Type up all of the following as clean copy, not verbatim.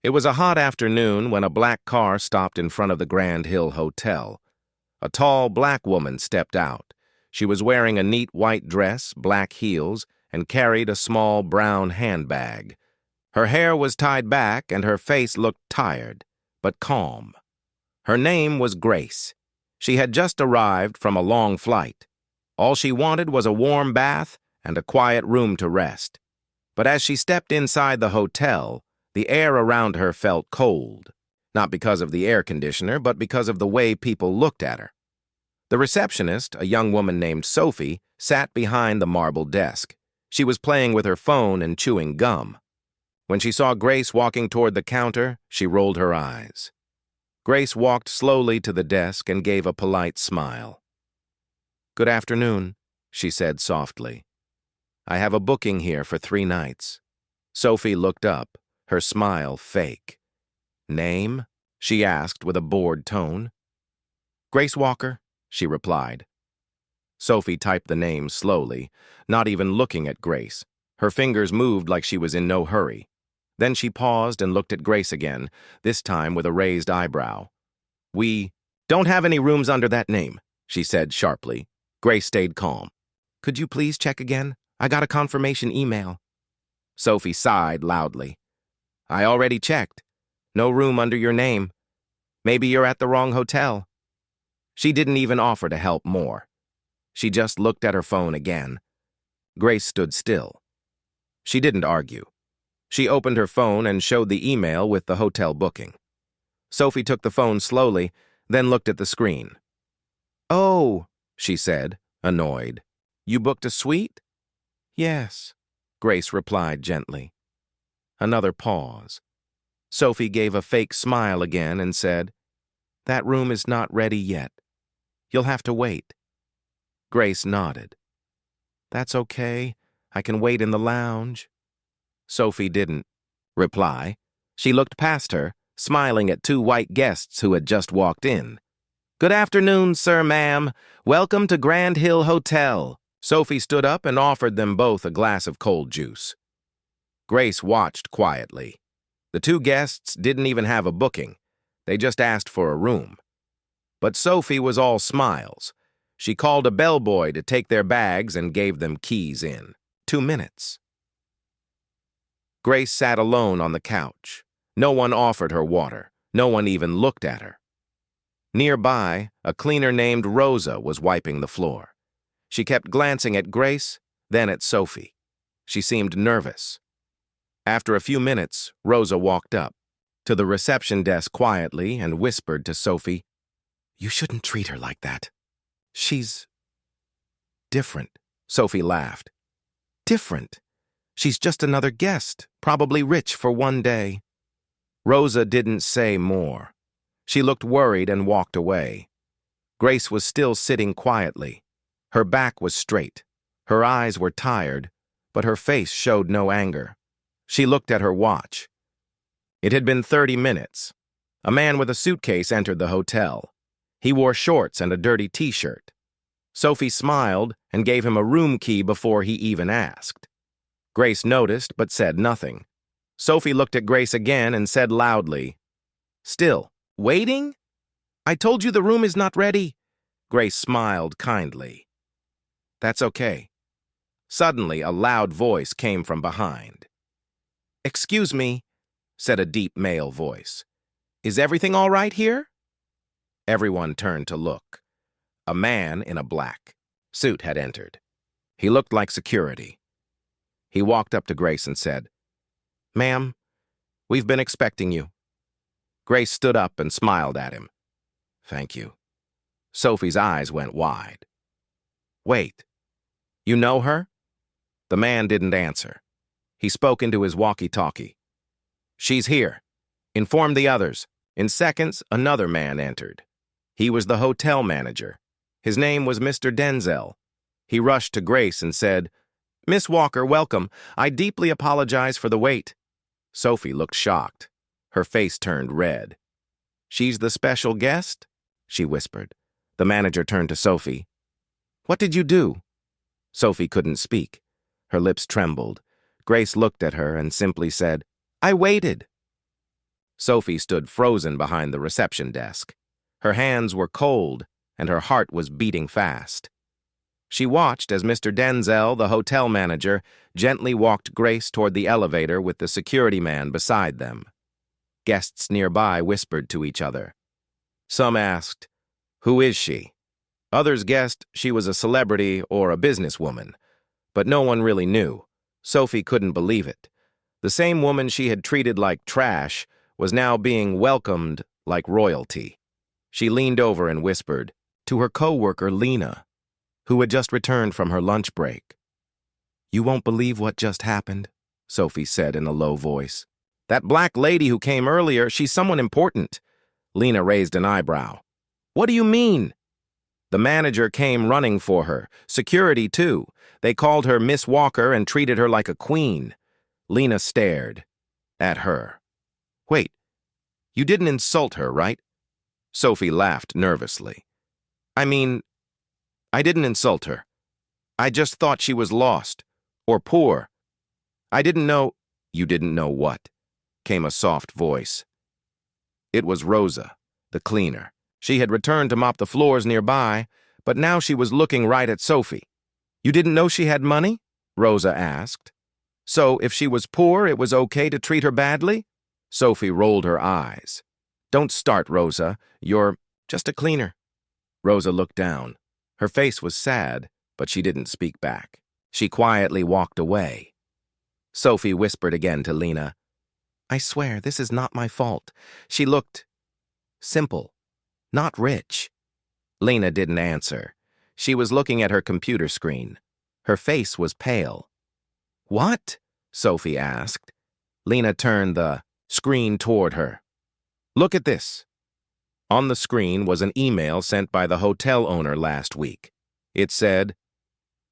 It was a hot afternoon when a black car stopped in front of the Grand Hill Hotel. A tall black woman stepped out. She was wearing a neat white dress, black heels, and carried a small brown handbag. Her hair was tied back and her face looked tired, but calm. Her name was Grace. She had just arrived from a long flight. All she wanted was a warm bath and a quiet room to rest. But as she stepped inside the hotel, the air around her felt cold, not because of the air conditioner, but because of the way people looked at her. The receptionist, a young woman named Sophie, sat behind the marble desk. She was playing with her phone and chewing gum. When she saw Grace walking toward the counter, she rolled her eyes. Grace walked slowly to the desk and gave a polite smile. "Good afternoon," she said softly. "I have a booking here for 3 nights." Sophie looked up, her smile fake. "Name?" she asked with a bored tone. "Grace Walker," she replied. Sophie typed the name slowly, not even looking at Grace. Her fingers moved like she was in no hurry. Then she paused and looked at Grace again, this time with a raised eyebrow. "We don't have any rooms under that name," she said sharply. Grace stayed calm. "Could you please check again? I got a confirmation email." Sophie sighed loudly. "I already checked. No room under your name. Maybe you're at the wrong hotel." She didn't even offer to help more. She just looked at her phone again. Grace stood still. She didn't argue. She opened her phone and showed the email with the hotel booking. Sophie took the phone slowly, then looked at the screen. "Oh," she said, annoyed. "You booked a suite?" "Yes," Grace replied gently. Another pause. Sophie gave a fake smile again and said, "That room is not ready yet. You'll have to wait." Grace nodded. "That's okay. I can wait in the lounge." Sophie didn't reply. She looked past her, smiling at 2 white guests who had just walked in. "Good afternoon, sir, ma'am. Welcome to Grand Hill Hotel." Sophie stood up and offered them both a glass of cold juice. Grace watched quietly. The 2 guests didn't even have a booking. They just asked for a room. But Sophie was all smiles. She called a bellboy to take their bags and gave them keys in 2 minutes. Grace sat alone on the couch. No one offered her water. No one even looked at her. Nearby, a cleaner named Rosa was wiping the floor. She kept glancing at Grace, then at Sophie. She seemed nervous. After a few minutes, Rosa walked up to the reception desk quietly and whispered to Sophie, "You shouldn't treat her like that. She's different." Sophie laughed. "Different? She's just another guest, probably rich for one day." Rosa didn't say more. She looked worried and walked away. Grace was still sitting quietly. Her back was straight. Her eyes were tired, but her face showed no anger. She looked at her watch. It had been 30 minutes. A man with a suitcase entered the hotel. He wore shorts and a dirty t-shirt. Sophie smiled and gave him a room key before he even asked. Grace noticed but said nothing. Sophie looked at Grace again and said loudly, "Still, waiting? I told you the room is not ready." Grace smiled kindly. "That's okay." Suddenly, a loud voice came from behind. "Excuse me," said a deep male voice. "Is everything all right here?" Everyone turned to look. A man in a black suit had entered. He looked like security. He walked up to Grace and said, "Ma'am, we've been expecting you." Grace stood up and smiled at him. "Thank you." Sophie's eyes went wide. "Wait, you know her?" The man didn't answer. He spoke into his walkie-talkie. "She's here. Inform the others." In seconds, another man entered. He was the hotel manager. His name was Mr. Denzel. He rushed to Grace and said, "Miss Walker, welcome. I deeply apologize for the wait." Sophie looked shocked. Her face turned red. "She's the special guest?" she whispered. The manager turned to Sophie. "What did you do?" Sophie couldn't speak. Her lips trembled. Grace looked at her and simply said, "I waited." Sophie stood frozen behind the reception desk. Her hands were cold, and her heart was beating fast. She watched as Mr. Denzel, the hotel manager, gently walked Grace toward the elevator with the security man beside them. Guests nearby whispered to each other. Some asked, "Who is she?" Others guessed she was a celebrity or a businesswoman, but no one really knew. Sophie couldn't believe it. The same woman she had treated like trash was now being welcomed like royalty. She leaned over and whispered to her co-worker Lena, who had just returned from her lunch break. "You won't believe what just happened," Sophie said in a low voice. "That black lady who came earlier, she's someone important." Lena raised an eyebrow. "What do you mean?" "The manager came running for her. Security, too. They called her Miss Walker and treated her like a queen." Lena stared at her. "Wait, you didn't insult her, right?" Sophie laughed nervously. "I mean, I didn't insult her. I just thought she was lost, or poor. I didn't know—" "You didn't know what?" came a soft voice. It was Rosa, the cleaner. She had returned to mop the floors nearby, but now she was looking right at Sophie. "You didn't know she had money?" Rosa asked. "So if she was poor, it was okay to treat her badly?" Sophie rolled her eyes. "Don't start, Rosa. You're just a cleaner." Rosa looked down. Her face was sad, but she didn't speak back. She quietly walked away. Sophie whispered again to Lena, "I swear, this is not my fault." She looked simple, not rich. Lena didn't answer. She was looking at her computer screen. Her face was pale. "What?" Sophie asked. Lena turned the screen toward her. "Look at this." On the screen was an email sent by the hotel owner last week. It said,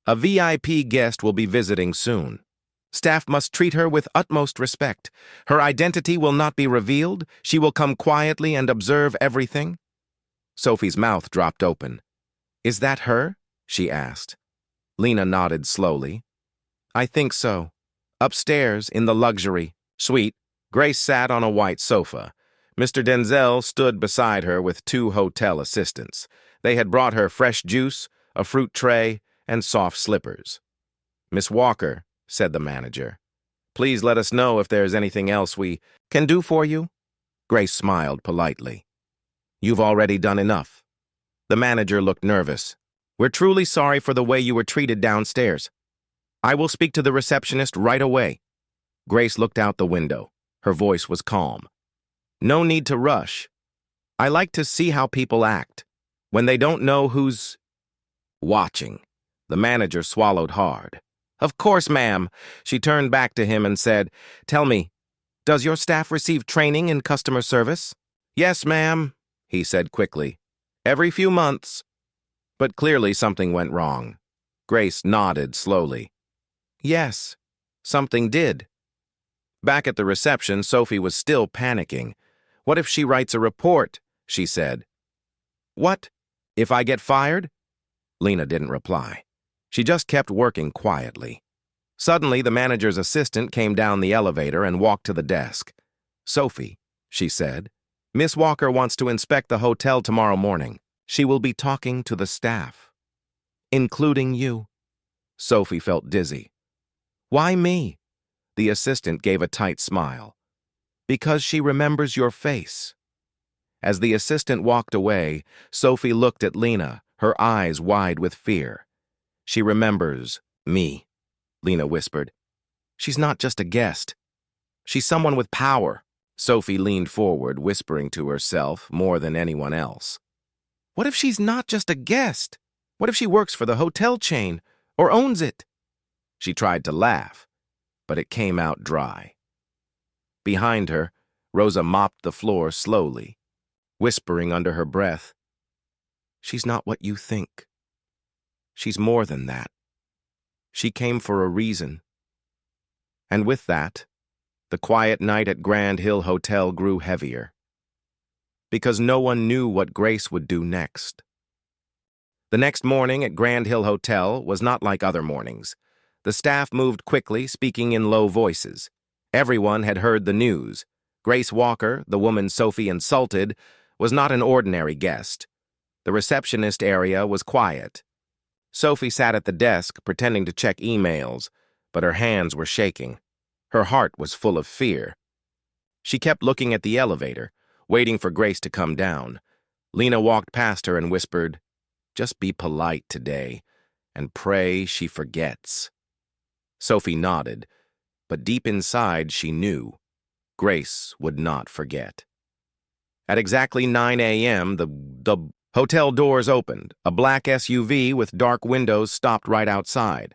"A VIP guest will be visiting soon. Staff must treat her with utmost respect. Her identity will not be revealed. She will come quietly and observe everything." Sophie's mouth dropped open. "Is that her?" she asked. Lena nodded slowly. "I think so. Upstairs in the luxury suite, Grace sat on a white sofa. Mr. Denzel stood beside her with 2 hotel assistants. They had brought her fresh juice, a fruit tray, and soft slippers. "Miss Walker," said the manager, "please let us know if there's anything else we can do for you." Grace smiled politely. "You've already done enough." The manager looked nervous. "We're truly sorry for the way you were treated downstairs. I will speak to the receptionist right away." Grace looked out the window. Her voice was calm. "No need to rush. I like to see how people act when they don't know who's watching." The manager swallowed hard. "Of course, ma'am." She turned back to him and said, "Tell me, does your staff receive training in customer service?" "Yes, ma'am," he said quickly. "Every few months." But clearly something went wrong. Grace nodded slowly. "Yes, something did." Back at the reception, Sophie was still panicking. "What if she writes a report?" she said. "What? If I get fired?" Lena didn't reply. She just kept working quietly. Suddenly, the manager's assistant came down the elevator and walked to the desk. "Sophie," she said, "Miss Walker wants to inspect the hotel tomorrow morning. She will be talking to the staff, including you." Sophie felt dizzy. "Why me?" The assistant gave a tight smile. "Because she remembers your face." As the assistant walked away, Sophie looked at Lena, her eyes wide with fear. "She remembers me," Lena whispered. "She's not just a guest. She's someone with power." Sophie leaned forward, whispering to herself more than anyone else. "What if she's not just a guest? What if she works for the hotel chain or owns it?" She tried to laugh, but it came out dry. Behind her, Rosa mopped the floor slowly, whispering under her breath, "She's not what you think. She's more than that. She came for a reason." And with that, the quiet night at Grand Hill Hotel grew heavier, because no one knew what Grace would do next. The next morning at Grand Hill Hotel was not like other mornings. The staff moved quickly, speaking in low voices. Everyone had heard the news. Grace Walker, the woman Sophie insulted, was not an ordinary guest. The receptionist area was quiet. Sophie sat at the desk, pretending to check emails, but her hands were shaking. Her heart was full of fear. She kept looking at the elevator, waiting for Grace to come down. Lena walked past her and whispered, "Just be polite today, and pray she forgets." Sophie nodded, but deep inside she knew Grace would not forget. At exactly 9 a.m., the hotel doors opened. A black SUV with dark windows stopped right outside.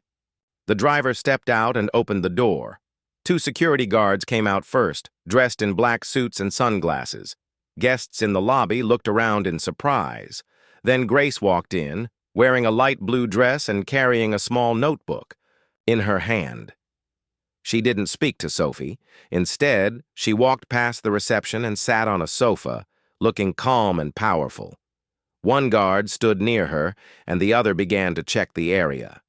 The driver stepped out and opened the door. Two security guards came out first, dressed in black suits and sunglasses. Guests in the lobby looked around in surprise. Then Grace walked in, wearing a light blue dress and carrying a small notebook in her hand. She didn't speak to Sophie. Instead, she walked past the reception and sat on a sofa, looking calm and powerful. One guard stood near her, and the other began to check the area.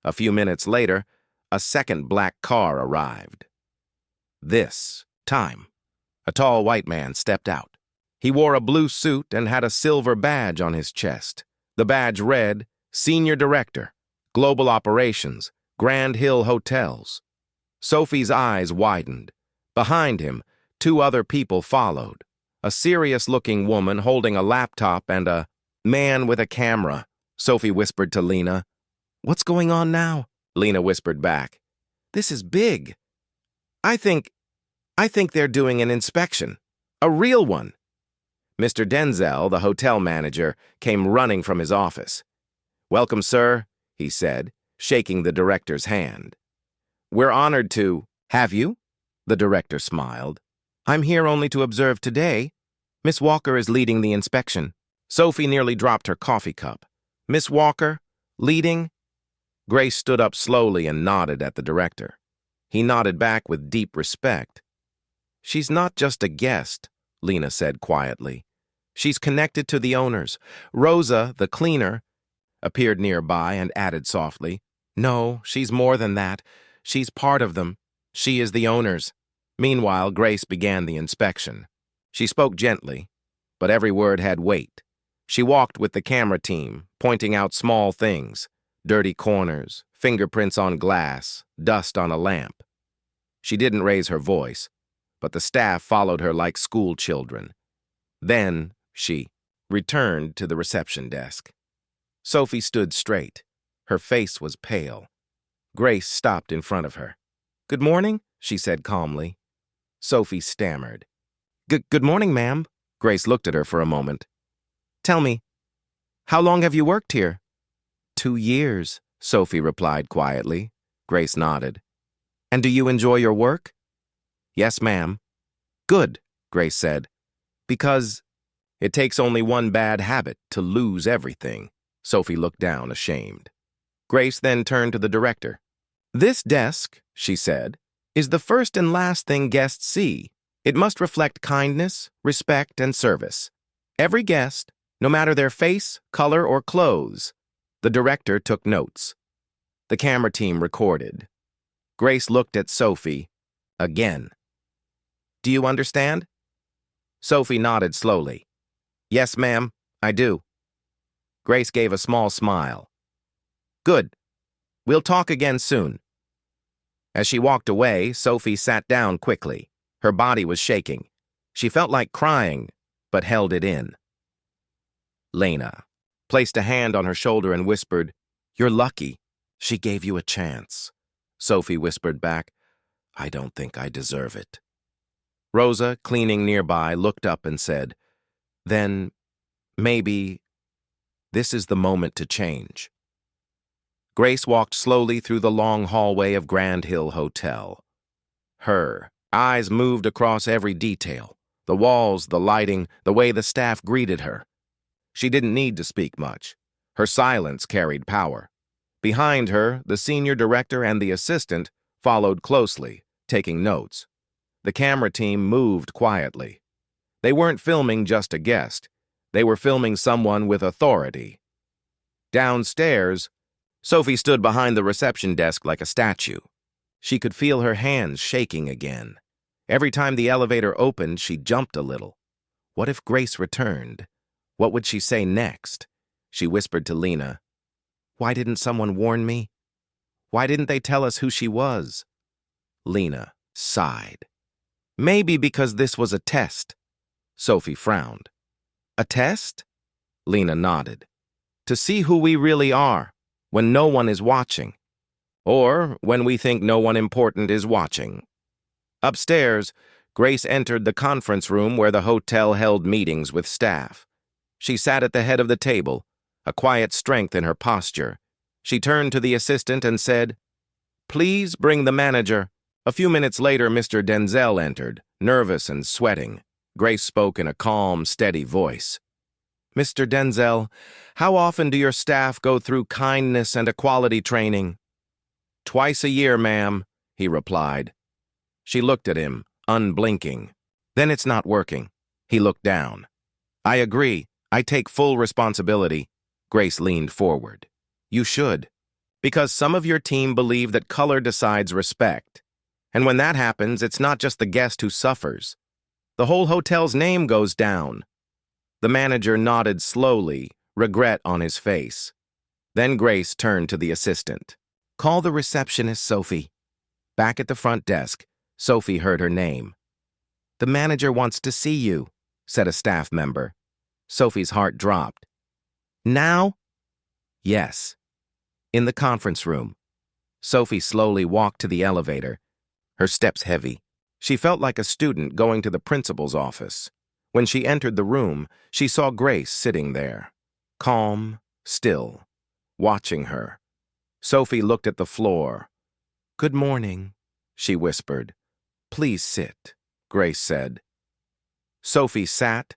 A few minutes later, a second black car arrived. This time, a tall white man stepped out. He wore a blue suit and had a silver badge on his chest. The badge read, Senior Director, Global Operations, Grand Hill Hotels. Sophie's eyes widened. Behind him, two other people followed. A serious-looking woman holding a laptop and a man with a camera. Sophie whispered to Lena. "What's going on now?" Lena whispered back. "This is big. I think they're doing an inspection. A real one." Mr. Denzel, the hotel manager, came running from his office. "Welcome, sir," he said, shaking the director's hand. "We're honored to have you." The director smiled. "I'm here only to observe today. Miss Walker is leading the inspection." Sophie nearly dropped her coffee cup. "Miss Walker, leading?" Grace stood up slowly and nodded at the director. He nodded back with deep respect. "She's not just a guest," Lena said quietly. "She's connected to the owners. Rosa, the cleaner, appeared nearby and added softly, "No, she's more than that. She's part of them. She is the owners." Meanwhile, Grace began the inspection. She spoke gently, but every word had weight. She walked with the camera team, pointing out small things, dirty corners, fingerprints on glass, dust on a lamp. She didn't raise her voice, but the staff followed her like school children. Then she returned to the reception desk. Sophie stood straight. Her face was pale. Grace stopped in front of her. "Good morning," she said calmly. Sophie stammered. Good morning, ma'am." Grace looked at her for a moment. "Tell me, how long have you worked here?" 2 years, Sophie replied quietly. Grace nodded. "And do you enjoy your work?" "Yes, ma'am." "Good," Grace said. "Because it takes only one bad habit to lose everything." Sophie looked down, ashamed. Grace then turned to the director. "This desk," she said, "is the first and last thing guests see. It must reflect kindness, respect, and service. Every guest, no matter their face, color, or clothes." The director took notes. The camera team recorded. Grace looked at Sophie again. "Do you understand?" Sophie nodded slowly. "Yes, ma'am, I do." Grace gave a small smile. "Good. We'll talk again soon." As she walked away, Sophie sat down quickly. Her body was shaking. She felt like crying, but held it in. Lena placed a hand on her shoulder and whispered, "You're lucky. She gave you a chance." Sophie whispered back, "I don't think I deserve it." Rosa, cleaning nearby, looked up and said, "Then, maybe, this is the moment to change." Grace walked slowly through the long hallway of Grand Hill Hotel. Her eyes moved across every detail, the walls, the lighting, the way the staff greeted her. She didn't need to speak much. Her silence carried power. Behind her, the senior director and the assistant followed closely, taking notes. The camera team moved quietly. They weren't filming just a guest. They were filming someone with authority. Downstairs, Sophie stood behind the reception desk like a statue. She could feel her hands shaking again. Every time the elevator opened, she jumped a little. What if Grace returned? What would she say next? She whispered to Lena, "Why didn't someone warn me? Why didn't they tell us who she was?" Lena sighed. "Maybe because this was a test." Sophie frowned. "A test?" Lena nodded. "To see who we really are, when no one is watching. Or when we think no one important is watching." Upstairs, Grace entered the conference room where the hotel held meetings with staff. She sat at the head of the table, a quiet strength in her posture. She turned to the assistant and said, "Please bring the manager." A few minutes later, Mr. Denzel entered, nervous and sweating. Grace spoke in a calm, steady voice. "Mr. Denzel, how often do your staff go through kindness and equality training?" "Twice a year, ma'am," he replied. She looked at him, unblinking. "Then it's not working." He looked down. "I agree. I take full responsibility." Grace leaned forward. "You should. Because some of your team believe that color decides respect. And when that happens, it's not just the guest who suffers. The whole hotel's name goes down." The manager nodded slowly, regret on his face. Then Grace turned to the assistant. "Call the receptionist, Sophie." Back at the front desk, Sophie heard her name. "The manager wants to see you," said a staff member. Sophie's heart dropped. "Now?" "Yes." In the conference room, Sophie slowly walked to the elevator, her steps heavy. She felt like a student going to the principal's office. When she entered the room, she saw Grace sitting there, calm, still, watching her. Sophie looked at the floor. "Good morning," she whispered. "Please sit," Grace said. Sophie sat,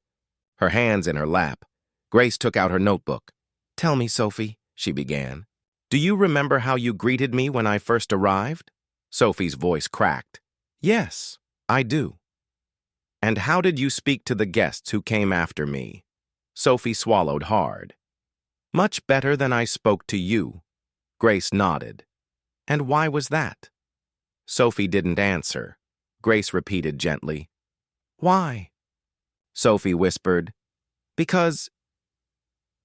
her hands in her lap. Grace took out her notebook. "Tell me, Sophie," she began. "Do you remember how you greeted me when I first arrived?" Sophie's voice cracked. "Yes, I do." "And how did you speak to the guests who came after me?" Sophie swallowed hard. "Much better than I spoke to you." Grace nodded. "And why was that?" Sophie didn't answer. Grace repeated gently, "Why?" Sophie whispered, "Because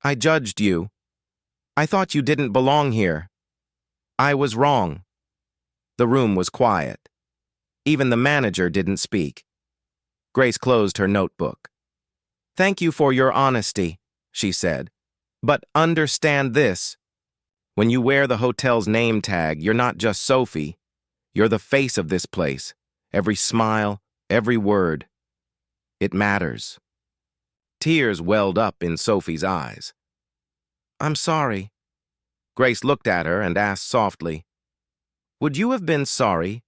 I judged you. I thought you didn't belong here. I was wrong." The room was quiet. Even the manager didn't speak. Grace closed her notebook. "Thank you for your honesty," she said. "But understand this. When you wear the hotel's name tag, you're not just Sophie. You're the face of this place. Every smile, every word. It matters." Tears welled up in Sophie's eyes. "I'm sorry." Grace looked at her and asked softly, "Would you have been sorry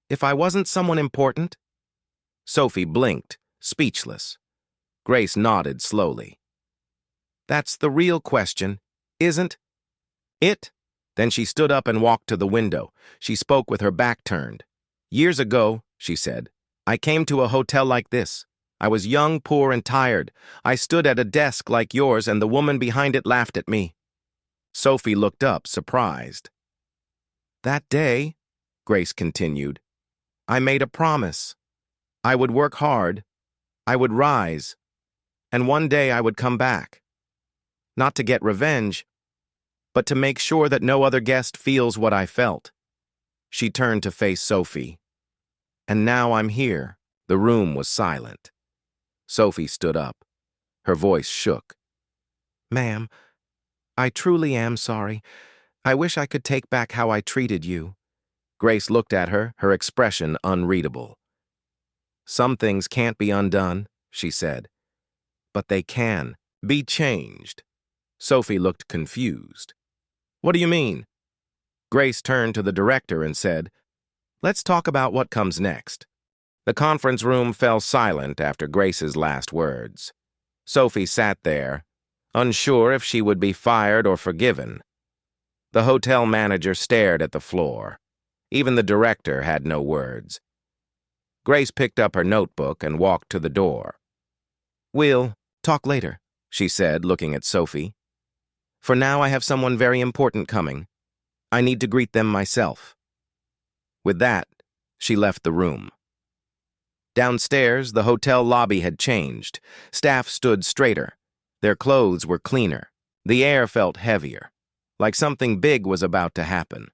if I wasn't someone important?" Sophie blinked, speechless. Grace nodded slowly. "That's the real question, isn't it?" Then she stood up and walked to the window. She spoke with her back turned. "Years ago," she said, "I came to a hotel like this. I was young, poor, and tired. I stood at a desk like yours, and the woman behind it laughed at me." Sophie looked up, surprised. "That day," Grace continued, "I made a promise. I would work hard. I would rise. And one day I would come back. Not to get revenge, but to make sure that no other guest feels what I felt." She turned to face Sophie. "And now I'm here." The room was silent. Sophie stood up. Her voice shook. "Ma'am, I truly am sorry. I wish I could take back how I treated you." Grace looked at her, her expression unreadable. "Some things can't be undone," she said. "But they can be changed." Sophie looked confused. "What do you mean?" Grace turned to the director and said, "Let's talk about what comes next." The conference room fell silent after Grace's last words. Sophie sat there, unsure if she would be fired or forgiven. The hotel manager stared at the floor. Even the director had no words. Grace picked up her notebook and walked to the door. "We'll talk later," she said, looking at Sophie. "For now, I have someone very important coming. I need to greet them myself." With that, she left the room. Downstairs, the hotel lobby had changed. Staff stood straighter. Their clothes were cleaner. The air felt heavier, like something big was about to happen.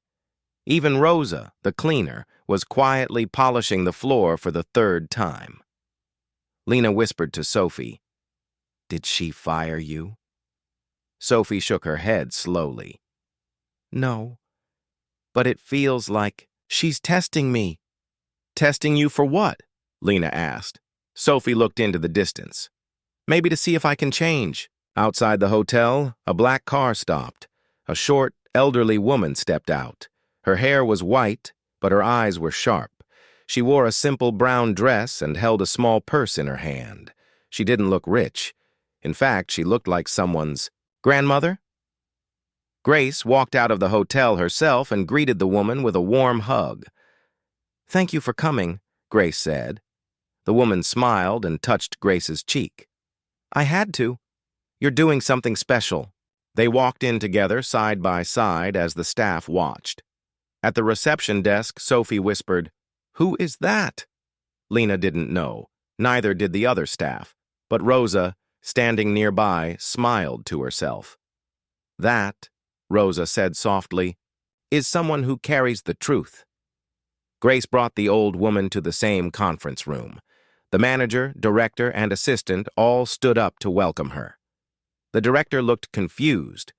Even Rosa, the cleaner, was quietly polishing the floor for the third time. Lena whispered to Sophie, "Did she fire you?" Sophie shook her head slowly. "No, but it feels like she's testing me." "Testing you for what?" Lena asked. Sophie looked into the distance. "Maybe to see if I can change." Outside the hotel, a black car stopped. A short, elderly woman stepped out. Her hair was white, but her eyes were sharp. She wore a simple brown dress and held a small purse in her hand. She didn't look rich. In fact, she looked like someone's grandmother. Grace walked out of the hotel herself and greeted the woman with a warm hug. "Thank you for coming," Grace said. The woman smiled and touched Grace's cheek. "I had to. You're doing something special." They walked in together side by side as the staff watched. At the reception desk, Sophie whispered, "Who is that?" Lena didn't know. Neither did the other staff. But Rosa, standing nearby, smiled to herself. "That," Rosa said softly, "is someone who carries the truth." Grace brought the old woman to the same conference room. The manager, director, and assistant all stood up to welcome her. The director looked confused.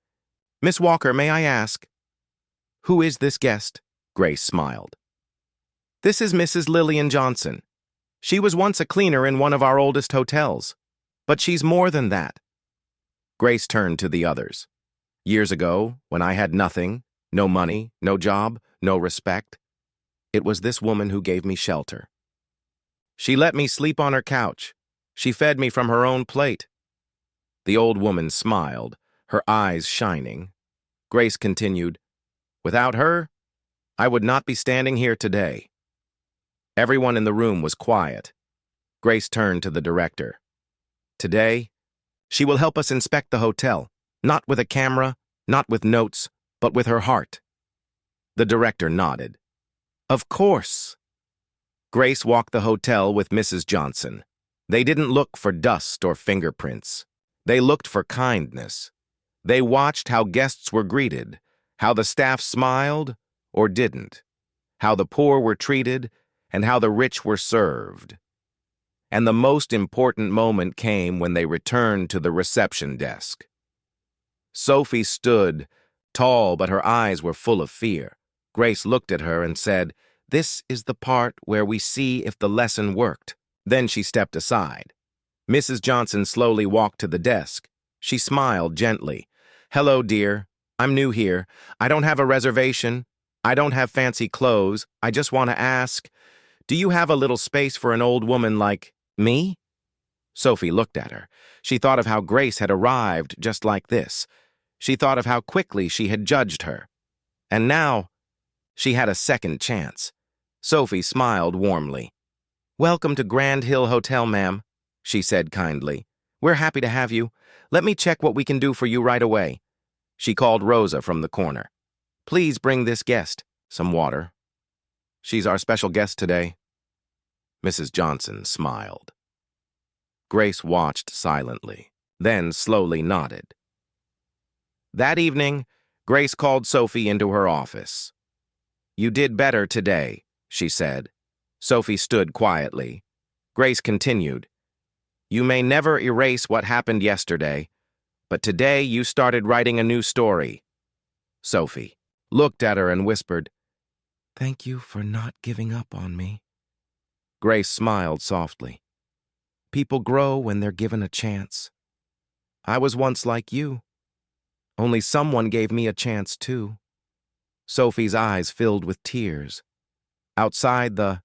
"Miss Walker, may I ask?" "Who is this guest?" Grace smiled. "This is Mrs. Lillian Johnson. She was once a cleaner in one of our oldest hotels. But she's more than that." Grace turned to the others. "Years ago, when I had nothing, no money, no job, no respect, it was this woman who gave me shelter. She let me sleep on her couch. She fed me from her own plate." The old woman smiled, her eyes shining. Grace continued, "Without her, I would not be standing here today." Everyone in the room was quiet. Grace turned to the director. "Today, she will help us inspect the hotel, not with a camera, not with notes, but with her heart." The director nodded. "Of course." Grace walked the hotel with Mrs. Johnson. They didn't look for dust or fingerprints. They looked for kindness. They watched how guests were greeted, how the staff smiled or didn't, how the poor were treated, and how the rich were served. And the most important moment came when they returned to the reception desk. Sophie stood, tall, but her eyes were full of fear. Grace looked at her and said, "This is the part where we see if the lesson worked." Then she stepped aside. Mrs. Johnson slowly walked to the desk. She smiled gently. "Hello, dear. I'm new here. I don't have a reservation. I don't have fancy clothes. I just want to ask, do you have a little space for an old woman like me?" Sophie looked at her. She thought of how Grace had arrived just like this. She thought of how quickly she had judged her. And now, she had a second chance. Sophie smiled warmly. "Welcome to Grand Hill Hotel, ma'am," she said kindly. "We're happy to have you. Let me check what we can do for you right away." She called Rosa from the corner. "Please bring this guest some water. She's our special guest today." Mrs. Johnson smiled. Grace watched silently, then slowly nodded. That evening, Grace called Sophie into her office. "You did better today," she said. Sophie stood quietly. Grace continued, "You may never erase what happened yesterday, but today you started writing a new story." Sophie looked at her and whispered, "Thank you for not giving up on me." Grace smiled softly. "People grow when they're given a chance. I was once like you. Only someone gave me a chance too." Sophie's eyes filled with tears. Outside the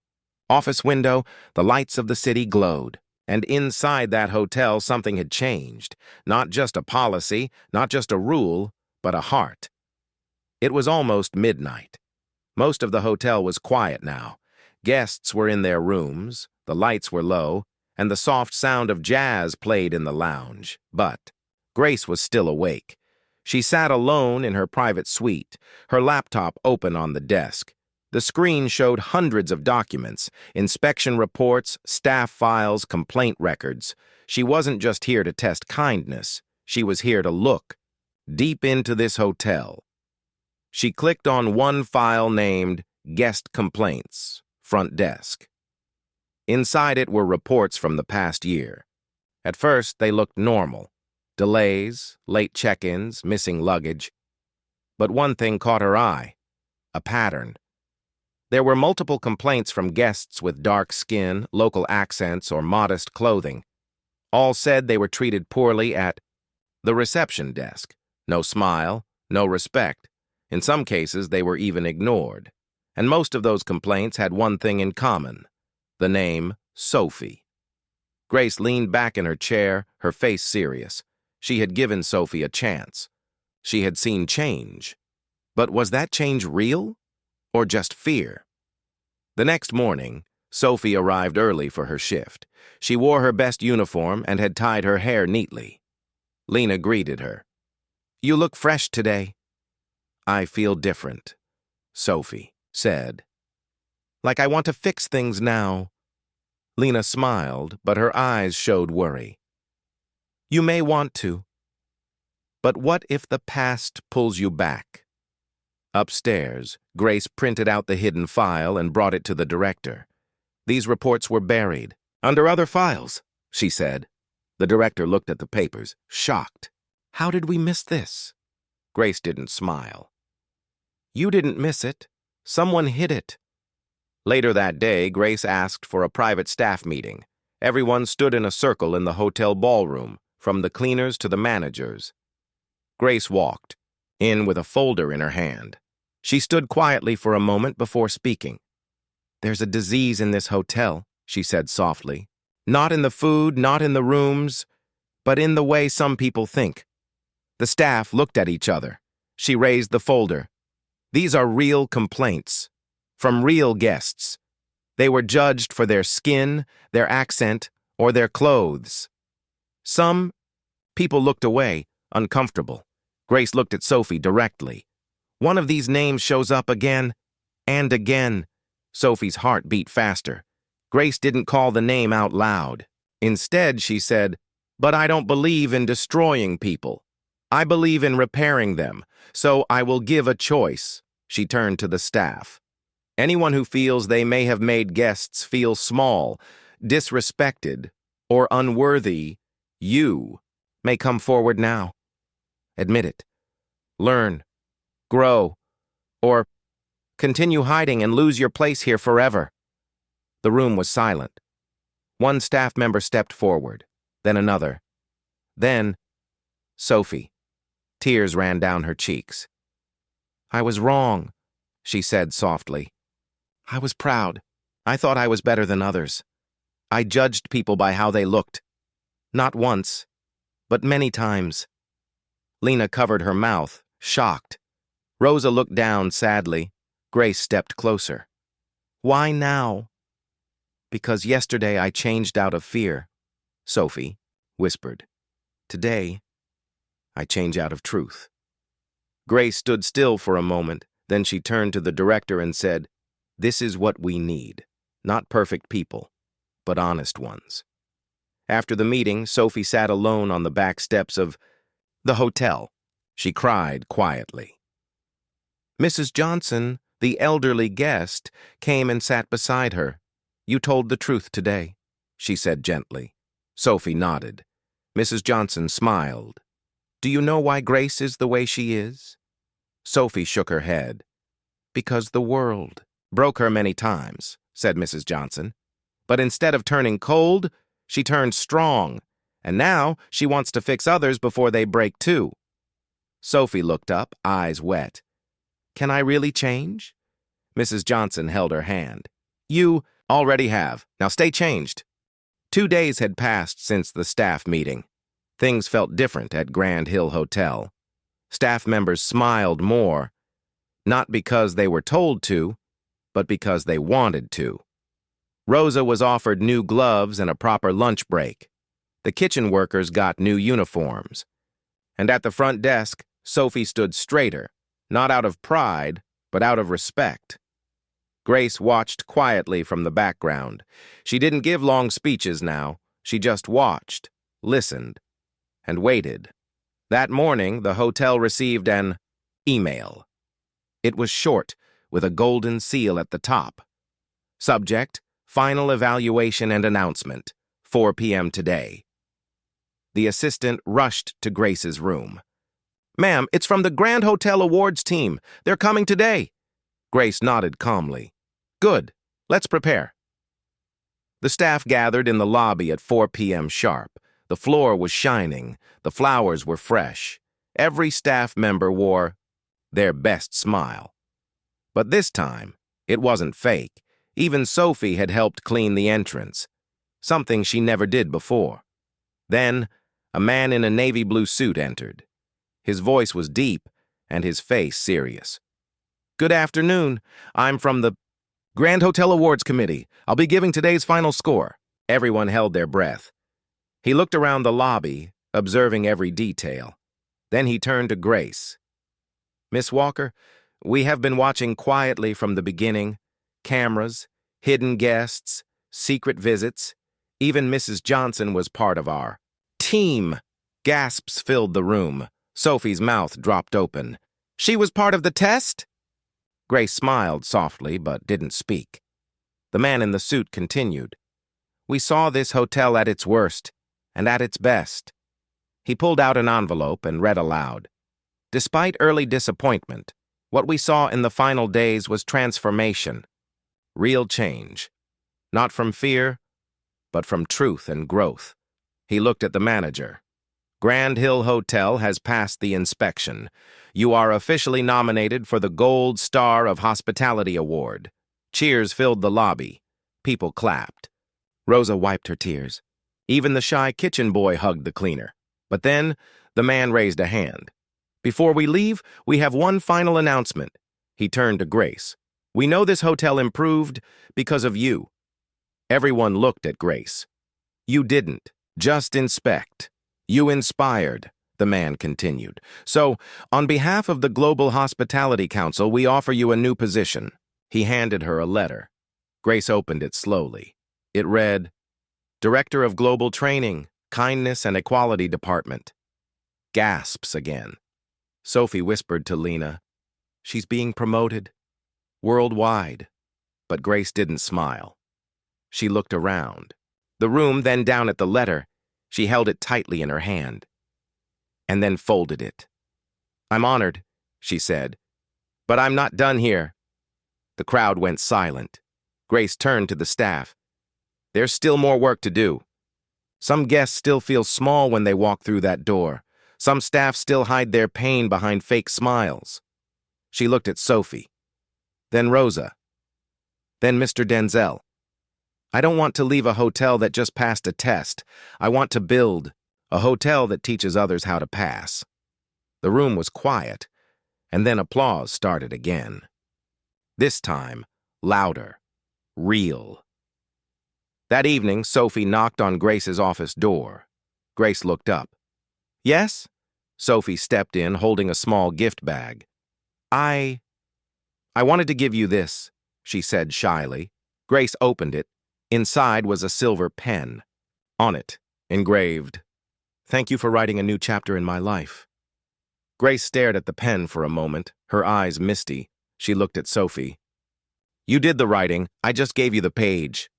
office window, the lights of the city glowed. And inside that hotel, something had changed. Not just a policy, not just a rule, but a heart. It was almost midnight. Most of the hotel was quiet now. Guests were in their rooms, the lights were low, and the soft sound of jazz played in the lounge. But Grace was still awake. She sat alone in her private suite, her laptop open on the desk. The screen showed hundreds of documents, inspection reports, staff files, complaint records. She wasn't just here to test kindness. She was here to look deep into this hotel. She clicked on one file named Guest Complaints, Front Desk. Inside it were reports from the past year. At first, they looked normal. Delays, late check-ins, missing luggage. But one thing caught her eye: a pattern. There were multiple complaints from guests with dark skin, local accents, or modest clothing. All said they were treated poorly at the reception desk. No smile, no respect. In some cases, they were even ignored. And most of those complaints had one thing in common: the name Sophie. Grace leaned back in her chair, her face serious. She had given Sophie a chance. She had seen change. But was that change real, or just fear? The next morning, Sophie arrived early for her shift. She wore her best uniform and had tied her hair neatly. Lena greeted her. "You look fresh today." "I feel different," Sophie said. "Like I want to fix things now." Lena smiled, but her eyes showed worry. "You may want to. But what if the past pulls you back?" Upstairs, Grace printed out the hidden file and brought it to the director. These reports were buried under other files, she said. The director looked at the papers, shocked. "How did we miss this?" Grace didn't smile. "You didn't miss it. Someone hid it." Later that day, Grace asked for a private staff meeting. Everyone stood in a circle in the hotel ballroom, from the cleaners to the managers. Grace walked in with a folder in her hand. She stood quietly for a moment before speaking. "There's a disease in this hotel," she said softly. "Not in the food, not in the rooms, but in the way some people think." The staff looked at each other. She raised the folder. "These are real complaints, from real guests. They were judged for their skin, their accent, or their clothes." Some people looked away, uncomfortable. Grace looked at Sophie directly. "One of these names shows up again and again." Sophie's heart beat faster. Grace didn't call the name out loud. Instead, she said, "But I don't believe in destroying people. I believe in repairing them, so I will give a choice." She turned to the staff. "Anyone who feels they may have made guests feel small, disrespected, or unworthy, you may come forward now. Admit it. Learn. Grow. Or continue hiding and lose your place here forever." The room was silent. One staff member stepped forward, then another. Then, Sophie. Tears ran down her cheeks. "I was wrong," she said softly. "I was proud. I thought I was better than others. I judged people by how they looked. Not once, but many times." Lena covered her mouth, shocked. Rosa looked down sadly. Grace stepped closer. "Why now?" "Because yesterday I changed out of fear," Sophie whispered. "Today, I change out of truth." Grace stood still for a moment, then she turned to the director and said, "This is what we need. Not perfect people, but honest ones." After the meeting, Sophie sat alone on the back steps of the hotel. She cried quietly. Mrs. Johnson, the elderly guest, came and sat beside her. "You told the truth today," she said gently. Sophie nodded. Mrs. Johnson smiled. "Do you know why Grace is the way she is?" Sophie shook her head. "Because the world broke her many times," said Mrs. Johnson. "But instead of turning cold, she turned strong. And now she wants to fix others before they break too." Sophie looked up, eyes wet. "Can I really change?" Mrs. Johnson held her hand. "You already have. Now stay changed." 2 days had passed since the staff meeting. Things felt different at Grand Hill Hotel. Staff members smiled more, not because they were told to, but because they wanted to. Rosa was offered new gloves and a proper lunch break. The kitchen workers got new uniforms. And at the front desk, Sophie stood straighter, not out of pride, but out of respect. Grace watched quietly from the background. She didn't give long speeches now. She just watched, listened, and waited. That morning, the hotel received an email. It was short, with a golden seal at the top. Subject, final evaluation and announcement, 4 p.m. today. The assistant rushed to Grace's room. "Ma'am, it's from the Grand Hotel Awards team. They're coming today." Grace nodded calmly. "Good. Let's prepare." The staff gathered in the lobby at 4 p.m. sharp. The floor was shining. The flowers were fresh. Every staff member wore their best smile. But this time, it wasn't fake. Even Sophie had helped clean the entrance, something she never did before. Then, a man in a navy blue suit entered. His voice was deep and his face serious. "Good afternoon. I'm from the Grand Hotel Awards Committee. I'll be giving today's final score." Everyone held their breath. He looked around the lobby, observing every detail. Then he turned to Grace. "Miss Walker, we have been watching quietly from the beginning. Cameras, hidden guests, secret visits. Even Mrs. Johnson was part of our team." Gasps filled the room. Sophie's mouth dropped open. "She was part of the test?" Grace smiled softly but didn't speak. The man in the suit continued. "We saw this hotel at its worst and at its best." He pulled out an envelope and read aloud. "Despite early disappointment, what we saw in the final days was transformation. Real change. Not from fear, but from truth and growth." He looked at the manager. "Grand Hill Hotel has passed the inspection. You are officially nominated for the Gold Star of Hospitality Award." Cheers filled the lobby. People clapped. Rosa wiped her tears. Even the shy kitchen boy hugged the cleaner. But then, the man raised a hand. "Before we leave, we have one final announcement." He turned to Grace. "We know this hotel improved because of you." Everyone looked at Grace. "You didn't just inspect. You inspired," the man continued. "So, on behalf of the Global Hospitality Council, we offer you a new position." He handed her a letter. Grace opened it slowly. It read, "Director of Global Training, Kindness and Equality Department." Gasps again. Sophie whispered to Lena, "She's being promoted. Worldwide." But Grace didn't smile. She looked around. The room, then down at the letter. She held it tightly in her hand, and then folded it. "I'm honored," she said, "but I'm not done here." The crowd went silent. Grace turned to the staff. "There's still more work to do. Some guests still feel small when they walk through that door. Some staff still hide their pain behind fake smiles." She looked at Sophie, then Rosa, then Mr. Denzel. "I don't want to leave a hotel that just passed a test. I want to build a hotel that teaches others how to pass." The room was quiet, and then applause started again. This time, louder, real. That evening, Sophie knocked on Grace's office door. Grace looked up. "Yes?" Sophie stepped in, holding a small gift bag. I wanted to give you this," she said shyly. Grace opened it. Inside was a silver pen. On it, engraved, "Thank you for writing a new chapter in my life." Grace stared at the pen for a moment, her eyes misty. She looked at Sophie. "You did the writing. I just gave you the page."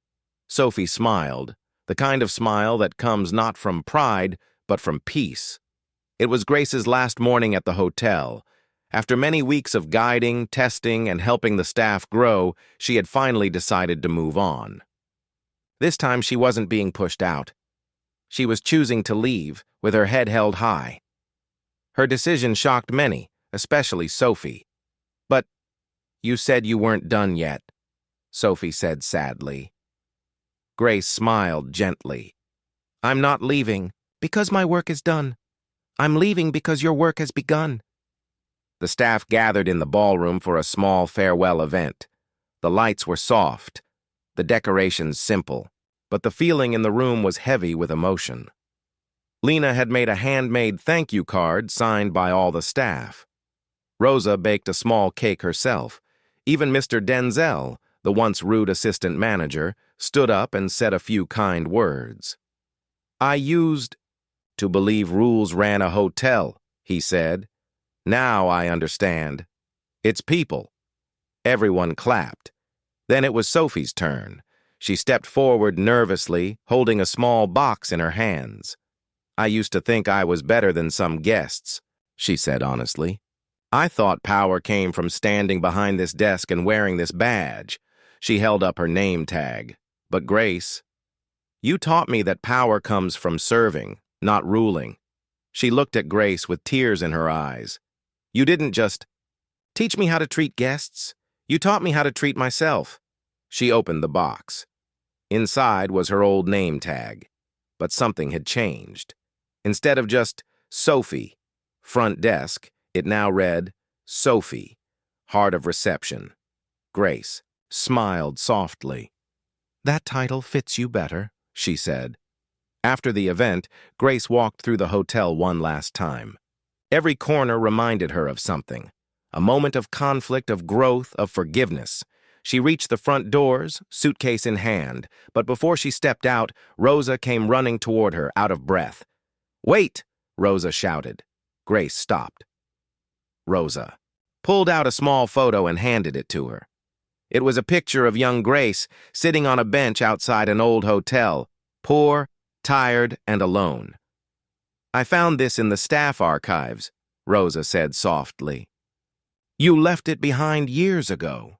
Sophie smiled, the kind of smile that comes not from pride, but from peace. It was Grace's last morning at the hotel. After many weeks of guiding, testing, and helping the staff grow, she had finally decided to move on. This time she wasn't being pushed out. She was choosing to leave, with her head held high. Her decision shocked many, especially Sophie. "But you said you weren't done yet," Sophie said sadly. Grace smiled gently. "I'm not leaving because my work is done. I'm leaving because your work has begun." The staff gathered in the ballroom for a small farewell event. The lights were soft, the decorations simple, but the feeling in the room was heavy with emotion. Lena had made a handmade thank you card signed by all the staff. Rosa baked a small cake herself. Even Mr. Denzel, the once rude assistant manager, stood up and said a few kind words. "I used to believe rules ran a hotel," he said. "Now I understand. It's people." Everyone clapped. Then it was Sophie's turn. She stepped forward nervously, holding a small box in her hands. "I used to think I was better than some guests," she said honestly. "I thought power came from standing behind this desk and wearing this badge." She held up her name tag. "But Grace, you taught me that power comes from serving, not ruling." She looked at Grace with tears in her eyes. "You didn't just teach me how to treat guests. You taught me how to treat myself." She opened the box. Inside was her old name tag, but something had changed. Instead of just Sophie, front desk, it now read Sophie, heart of reception. Grace smiled softly. "That title fits you better," she said. After the event, Grace walked through the hotel one last time. Every corner reminded her of something. A moment of conflict, of growth, of forgiveness. She reached the front doors, suitcase in hand, but before she stepped out, Rosa came running toward her, out of breath. "Wait!" Rosa shouted. Grace stopped. Rosa pulled out a small photo and handed it to her. It was a picture of young Grace sitting on a bench outside an old hotel, poor, tired, and alone. "I found this in the staff archives," Rosa said softly. "You left it behind years ago."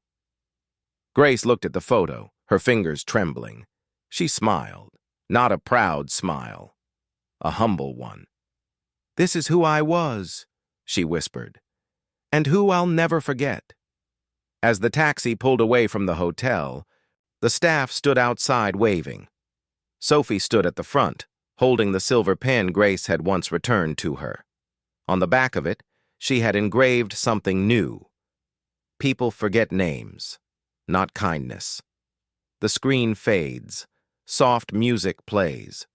Grace looked at the photo, her fingers trembling. She smiled, not a proud smile, a humble one. "This is who I was," she whispered, "and who I'll never forget." As the taxi pulled away from the hotel, the staff stood outside waving. Sophie stood at the front, holding the silver pen Grace had once returned to her. On the back of it, she had engraved something new. "People forget names, not kindness." The screen fades. Soft music plays.